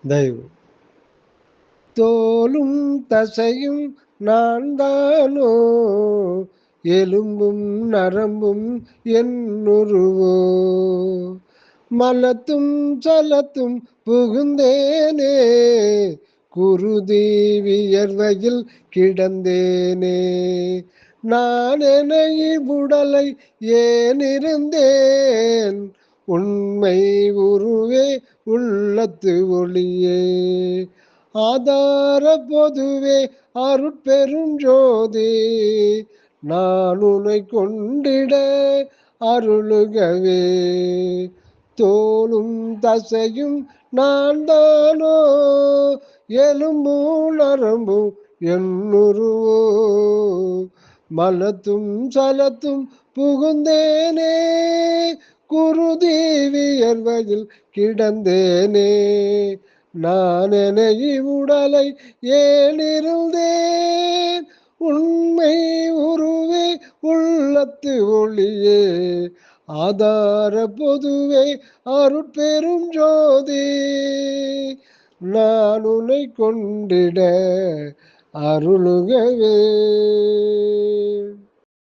தயவு. தோலும் தசையும் நான் தானோ, எலும்பும் நரம்பும் என்னுருவோ, மலத்தும் சலத்தும் புகுந்தேனே, குருதி வியர்வையில் கிடந்தேனே. நான் என இவ்வுடலை ஏன் இருந்தேன், உண்மை உருவே உள்ளத்து ஒளியே, ஆதார பொதுவே அருட்பெருஞ்சோதி, நான் உன்னை கொண்டிட அருளுகவே. தோலும் தசையும் நான் தானோ, எலும்பும் நரம்பும் என்னுருவோ, மலத்தும் சலத்தும் புகுந்தேனே, குருதி வியர்வையில் கிடந்தேனே. நான் என இவ்வுடலை ஏன் இருந்தேன், உண்மை உருவே உள்ளத்து ஒளியே, ஆதார பொதுவே அருட்பெரும் ஜோதி, நான் உன்னை கொண்டிட அருளுகவே.